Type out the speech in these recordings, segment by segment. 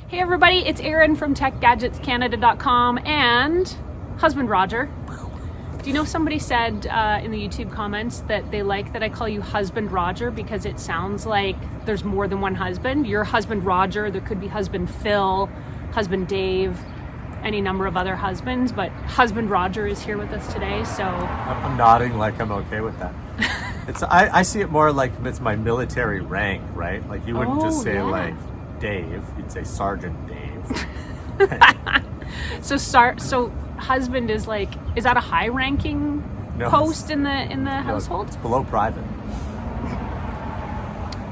Hey everybody, it's Erin from TechGadgetsCanada.com and husband Roger. Do you know somebody said in the YouTube comments that they like that I call you husband Roger because it sounds like there's more than one husband. You're husband Roger, there could be husband Phil, husband Dave, any number of other husbands, but husband Roger is here with us today, so. I'm nodding like I'm okay with that. I see it more like it's my military rank, right? Like you wouldn't just say like Dave, you'd say Sergeant Dave. So husband is like, is that a high ranking post in the household? It's below private.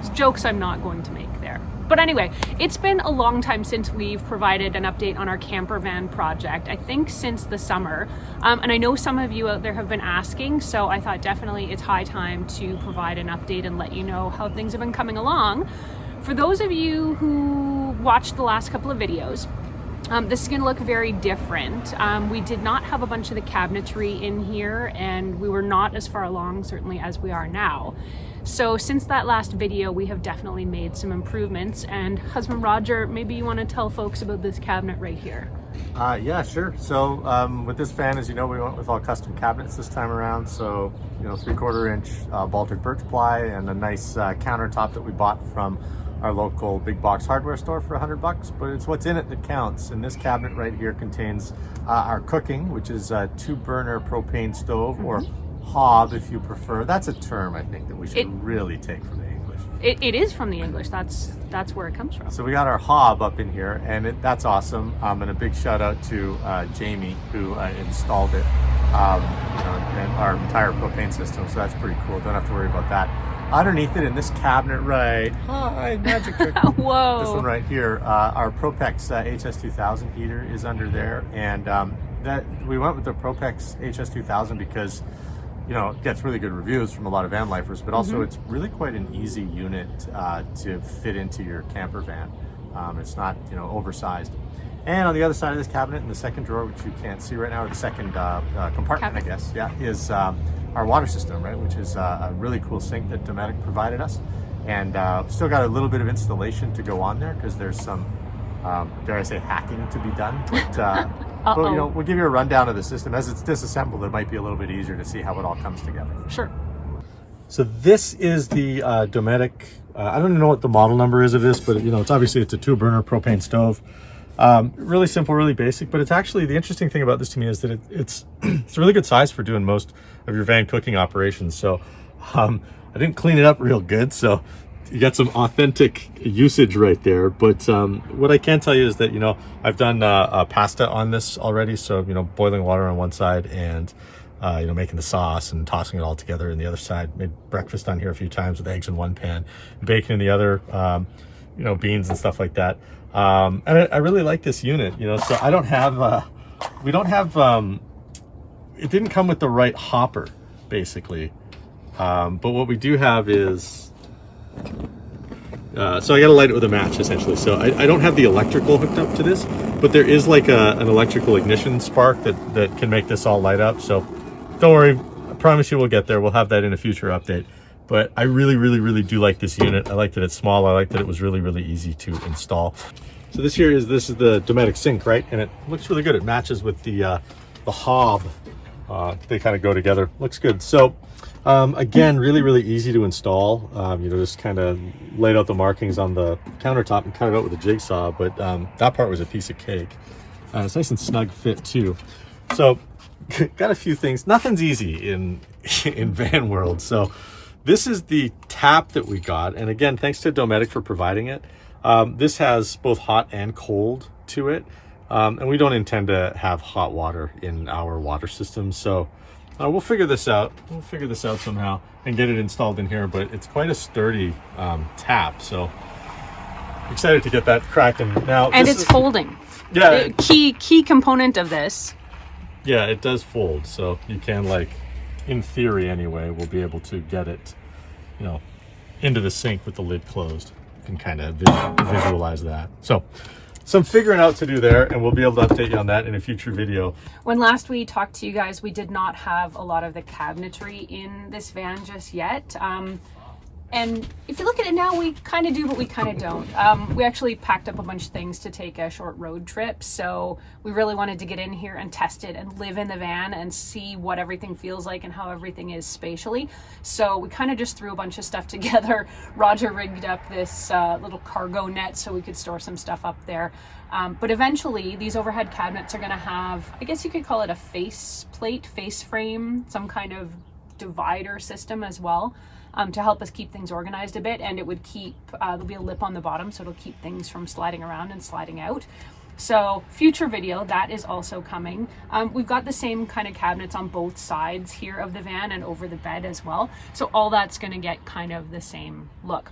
It's jokes I'm not going to make there. But anyway, it's been a long time since we've provided an update on our CamperVan project. I think since the summer. And I know some of you out there have been asking, so I thought definitely it's high time to provide an update and let you know how things have been coming along. For those of you who watched the last couple of videos, this is going to look very different. We did not have a bunch of the cabinetry in here, and we were not as far along certainly as we are now. So since that last video, we have definitely made some improvements. And husband Roger, maybe you want to tell folks about this cabinet right here. Yeah, sure. So with this van, as you know, we went with all custom cabinets this time around. So, 3/4 inch Baltic birch ply and a nice countertop that we bought from our local big box hardware store for $100, but it's what's in it that counts. And this cabinet right here contains our cooking, which is a 2-burner propane stove, or hob if you prefer. That's a term I think that we should really take from the English. It is from the English. That's where it comes from. So we got our hob up in here, and that's awesome. And a big shout out to Jamie who installed it, and our entire propane system. So that's pretty cool. Don't have to worry about that. Underneath it in this cabinet, right? Hi, magic trick. Whoa. This one right here, our Propex HS2000 heater is under there, and that we went with the Propex HS2000 because it gets really good reviews from a lot of van lifers, but also it's really quite an easy unit to fit into your camper van. It's not oversized. And on the other side of this cabinet, in the second drawer, which you can't see right now, or the second compartment, I guess, is our water system, right? Which is a really cool sink that Dometic provided us. And still got a little bit of installation to go on there because there's some, dare I say, hacking to be done. But, we'll give you a rundown of the system. As it's disassembled, it might be a little bit easier to see how it all comes together. Sure. So this is the Dometic, I don't even know what the model number is of this, but it's obviously it's a 2-burner propane stove. Really simple, really basic, but it's actually, the interesting thing about this to me is that it's a really good size for doing most of your van cooking operations. So I didn't clean it up real good, so you got some authentic usage right there. But what I can tell you is that I've done pasta on this already, so boiling water on one side and making the sauce and tossing it all together in the other side. Made breakfast on here a few times with eggs in one pan, bacon in the other, beans and stuff like that. And I really like this unit, so I don't have, we don't have, it didn't come with the right hopper, basically. But what we do have is, so I got to light it with a match, essentially. So I don't have the electrical hooked up to this, but there is like an electrical ignition spark that can make this all light up. So don't worry, I promise you we'll get there. We'll have that in a future update. But I really, really, really do like this unit. I like that it's small. I like that it was really, really easy to install. So this is the Dometic Sink, right? And it looks really good. It matches with the hob. They kind of go together. Looks good. So again, really, really easy to install. Just kind of laid out the markings on the countertop and cut it out with a jigsaw. But that part was a piece of cake. It's nice and snug fit too. So got a few things. Nothing's easy in van world. So this is the tap that we got. And again, thanks to Dometic for providing it. This has both hot and cold to it. And we don't intend to have hot water in our water system. So we'll figure this out. We'll figure this out somehow and get it installed in here. But it's quite a sturdy tap. So excited to get that cracking now. And it's folding. Yeah. Key component of this. Yeah, it does fold. So you can, in theory anyway, we'll be able to get it, into the sink with the lid closed. You can kind of visualize that. So some figuring out to do there, and we'll be able to update you on that in a future video. When last we talked to you guys, we did not have a lot of the cabinetry in this van just yet. And if you look at it now, we kind of do, but we kind of don't. We actually packed up a bunch of things to take a short road trip. So we really wanted to get in here and test it and live in the van and see what everything feels like and how everything is spatially. So we kind of just threw a bunch of stuff together. Roger rigged up this little cargo net so we could store some stuff up there. But eventually these overhead cabinets are going to have, I guess you could call it a face plate, face frame, some kind of divider system as well. To help us keep things organized a bit, and it would keep, there'll be a lip on the bottom, so it'll keep things from sliding around and sliding out. So future video, that is also coming. We've got the same kind of cabinets on both sides here of the van and over the bed as well. So all that's gonna get kind of the same look.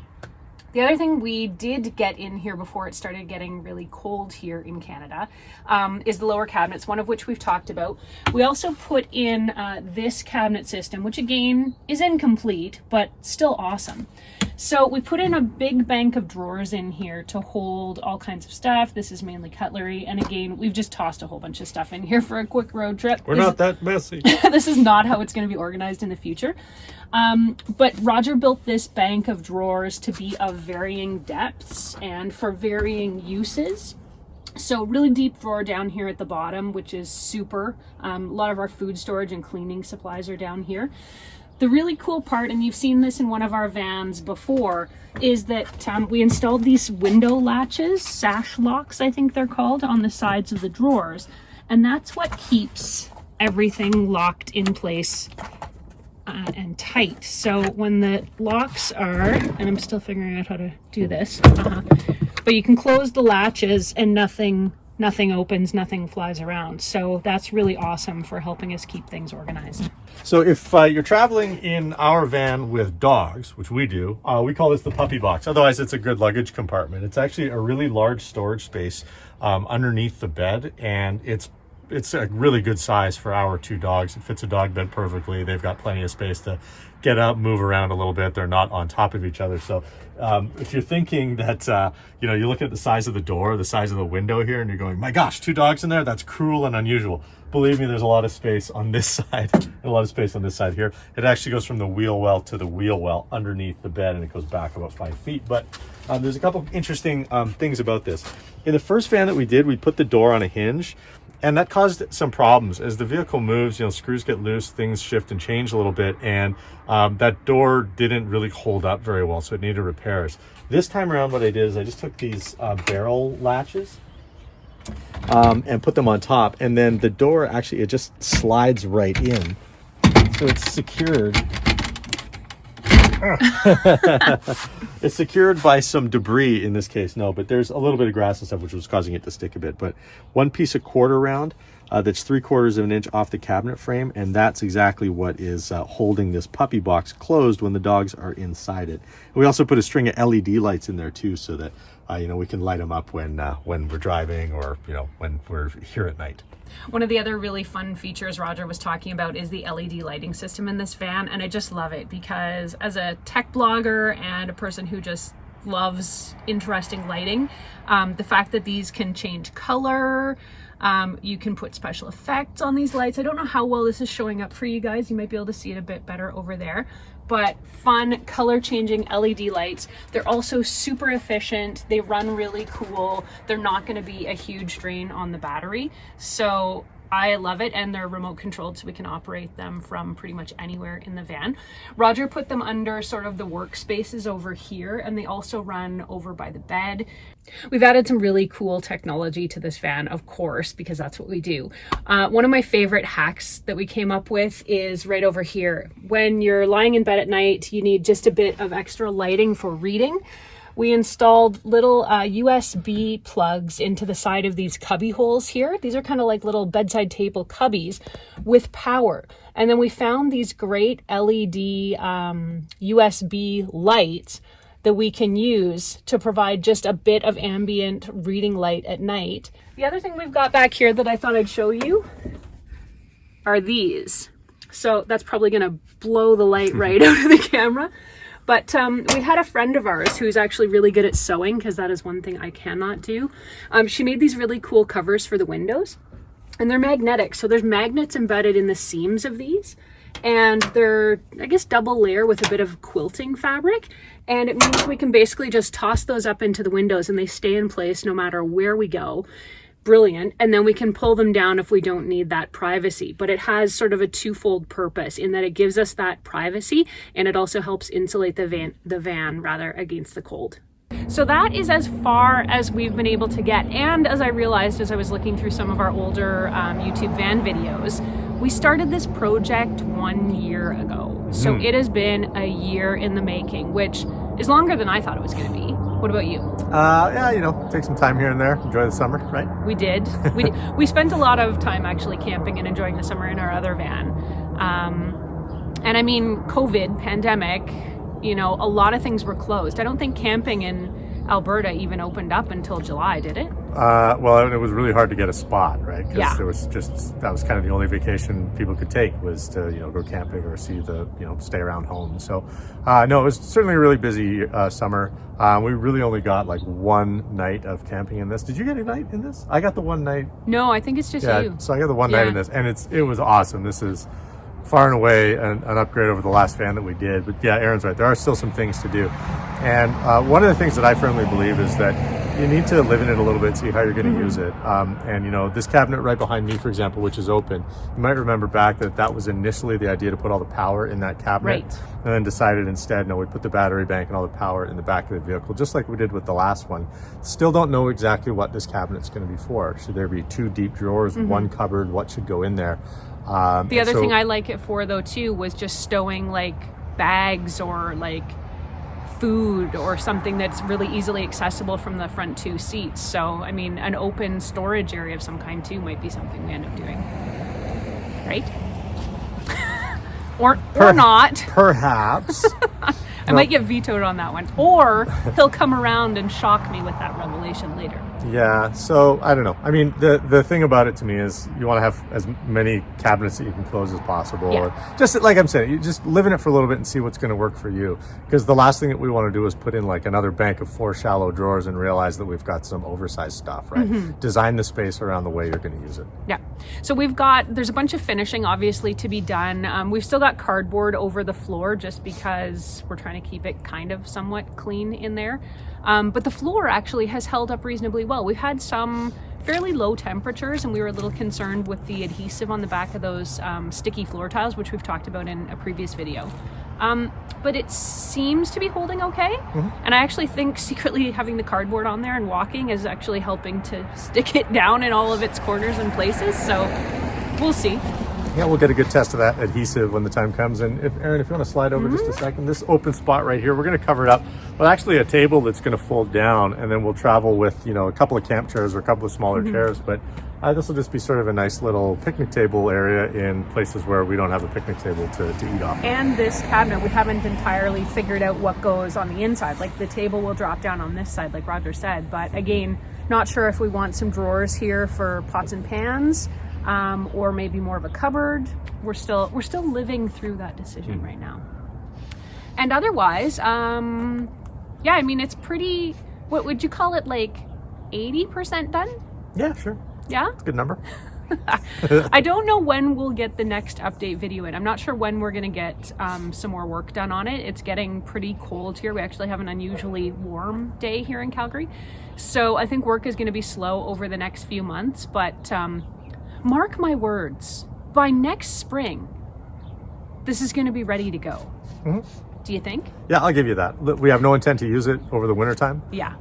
The other thing we did get in here before it started getting really cold here in Canada is the lower cabinets, one of which we've talked about. We also put in this cabinet system, which again is incomplete, but still awesome. So we put in a big bank of drawers in here to hold all kinds of stuff. This is mainly cutlery. And again, we've just tossed a whole bunch of stuff in here for a quick road trip. We're not that messy. This is not how it's going to be organized in the future. But Roger built this bank of drawers to be of varying depths and for varying uses. So really deep drawer down here at the bottom, which is super. A lot of our food storage and cleaning supplies are down here. The really cool part, and you've seen this in one of our vans before, is that we installed these window latches, sash locks I think they're called, on the sides of the drawers. And that's what keeps everything locked in place and tight. So when the locks are, and I'm still figuring out how to do this, but you can close the latches and nothing opens, nothing flies around. So that's really awesome for helping us keep things organized. So if you're traveling in our van with dogs, which we do, we call this the puppy box. Otherwise, it's a good luggage compartment. It's actually a really large storage space underneath the bed, and it's a really good size for our two dogs. It fits a dog bed perfectly. They've got plenty of space to get up, move around a little bit. They're not on top of each other. So if you're thinking that, you look at the size of the door, the size of the window here, and you're going, my gosh, 2 dogs in there? That's cruel and unusual. Believe me, there's a lot of space on this side and a lot of space on this side here. It actually goes from the wheel well to the wheel well underneath the bed, and it goes back about 5 feet. But there's a couple of interesting things about this. In the first van that we did, we put the door on a hinge, and that caused some problems. As the vehicle moves, screws get loose, things shift and change a little bit, and that door didn't really hold up very well, so it needed repairs. This time around, what I did is I just took these barrel latches and put them on top, and then the door actually, it just slides right in. So it's secured. It's secured by some debris in this case, but there's a little bit of grass and stuff which was causing it to stick a bit. But one piece of quarter round that's 3/4 of an inch off the cabinet frame, and that's exactly what is holding this puppy box closed when the dogs are inside it. And we also put a string of LED lights in there too, so that we can light them up when we're driving or when we're here at night. One of the other really fun features Roger was talking about is the LED lighting system in this van, and I just love it because as a tech blogger and a person who just loves interesting lighting, the fact that these can change color, you can put special effects on these lights. I don't know how well this is showing up for you guys. You might be able to see it a bit better over there. But fun color changing LED lights. They're also super efficient. They run really cool. They're not going to be a huge drain on the battery. So I love it, and they're remote controlled, so we can operate them from pretty much anywhere in the van. Roger put them under sort of the workspaces over here, and they also run over by the bed. We've added some really cool technology to this van, of course, because that's what we do. One of my favorite hacks that we came up with is right over here. When you're lying in bed at night, you need just a bit of extra lighting for reading. We installed little USB plugs into the side of these cubby holes here. These are kind of like little bedside table cubbies with power. And then we found these great LED USB lights that we can use to provide just a bit of ambient reading light at night. The other thing we've got back here that I thought I'd show you are these. So that's probably gonna blow the light right out of the camera. But we had a friend of ours who's actually really good at sewing, because that is one thing I cannot do. She made these really cool covers for the windows, and they're magnetic. So there's magnets embedded in the seams of these, and they're, I guess, double layer with a bit of quilting fabric. And it means we can basically just toss those up into the windows and they stay in place no matter where we go. Brilliant. And then we can pull them down if we don't need that privacy. But it has sort of a twofold purpose in that it gives us that privacy and it also helps insulate the van against the cold. So that is as far as we've been able to get. And as I realized as I was looking through some of our older YouTube van videos, we started this project 1 year ago. So it has been a year in the making, which is longer than I thought it was going to be. What about you? Yeah, you know, take some time here and there, enjoy the summer, right? We did. We spent a lot of time actually camping and enjoying the summer in our other van. And I mean, COVID, pandemic, you know, a lot of things were closed. I don't think camping in Alberta even opened up until July, did it? Well, it was really hard to get a spot, right? Because Yeah. that was kind of the only vacation people could take was to, you know, go camping or see stay around home. So, no, it was certainly a really busy summer. We really only got like one night of camping in this. Did you get a night in this? I got the one night. No, I think it's just you. So I got the one night in this, and it was awesome. This is far and away an upgrade over the last van that we did. But yeah, Erin's right. There are still some things to do. And one of the things that I firmly believe is that you need to live in it a little bit, see how you're going to use it. And, you know, this cabinet right behind me, for example, which is open, you might remember back that was initially the idea to put all the power in that cabinet. Right. And then decided instead, no, we put the battery bank and all the power in the back of the vehicle, just like we did with the last one. Still don't know exactly what this cabinet's going to be for. Should there be 2 deep drawers, 1 cupboard? What should go in there? The other thing I like it for though too was just stowing like bags or like food or something that's really easily accessible from the front 2 seats. So I mean, an open storage area of some kind too might be something we end up doing, right? or not. Perhaps. I might get vetoed on that one, or he'll come around and shock me with that revelation later. Yeah, so I don't know. I mean, the thing about it to me is you want to have as many cabinets that you can close as possible. Yeah. Or just like I'm saying, you just live in it for a little bit and see what's going to work for you. Because the last thing that we want to do is put in like another bank of 4 shallow drawers and realize that we've got some oversized stuff, right? Design the space around the way you're going to use it. Yeah. So there's a bunch of finishing obviously to be done. We've still got cardboard over the floor just because we're trying to keep it kind of somewhat clean in there. But the floor actually has held up reasonably well. We've had some fairly low temperatures and we were a little concerned with the adhesive on the back of those sticky floor tiles, which we've talked about in a previous video. But it seems to be holding okay. And I actually think secretly having the cardboard on there and walking is actually helping to stick it down in all of its corners and places. So we'll see. Yeah, we'll get a good test of that adhesive when the time comes. And Erin, if you want to slide over just a second, this open spot right here, we're going to cover it up with actually a table that's going to fold down, and then we'll travel with, you know, a couple of camp chairs or a couple of smaller chairs. But this will just be sort of a nice little picnic table area in places where we don't have a picnic table to eat off. And this cabinet, we haven't entirely figured out what goes on the inside. Like the table will drop down on this side, like Roger said. But again, not sure if we want some drawers here for pots and pans. Or maybe more of a cupboard. We're still living through that decision right now. And otherwise, yeah, I mean, it's pretty, what would you call it, like 80% done? Yeah, sure. Yeah? It's a good number. I don't know when we'll get the next update video in. I'm not sure when we're going to get some more work done on it. It's getting pretty cold here. We actually have an unusually warm day here in Calgary. So I think work is going to be slow over the next few months, but mark my words, by next spring, this is going to be ready to go. Do you think? Yeah, I'll give you that. We have no intent to use it over the winter time. Yeah.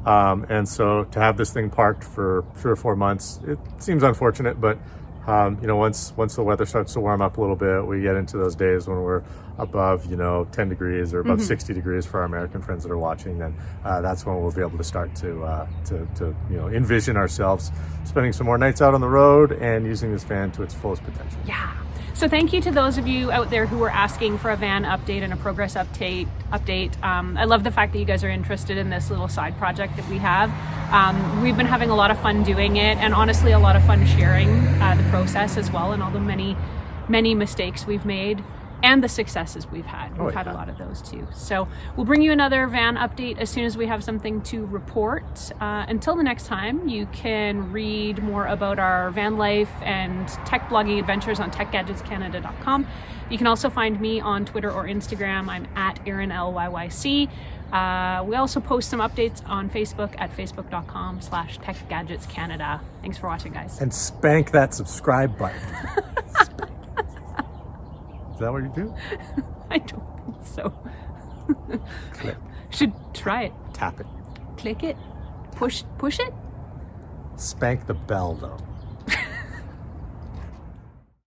And so to have this thing parked for 3 or 4 months, it seems unfortunate, but you know, once the weather starts to warm up a little bit, we get into those days when we're above, you know, 10 degrees or above 60 degrees for our American friends that are watching, then that's when we'll be able to start to you know, envision ourselves spending some more nights out on the road and using this van to its fullest potential. Yeah. So thank you to those of you out there who were asking for a van update and a progress update. I love the fact that you guys are interested in this little side project that we have. We've been having a lot of fun doing it, and honestly a lot of fun sharing the process as well, and all the many mistakes we've made. and the successes we've had. We've had a lot of those too. So we'll bring you another van update as soon as we have something to report. Until the next time, you can read more about our van life and tech blogging adventures on techgadgetscanada.com. You can also find me on Twitter or Instagram. I'm at Erin LYYC. We also post some updates on Facebook at facebook.com/techgadgetscanada. Thanks for watching, guys. And spank that subscribe button. Is that what you do? I don't think so. Click. Should try it. Tap it. Click it. Push it. Spank the bell, though.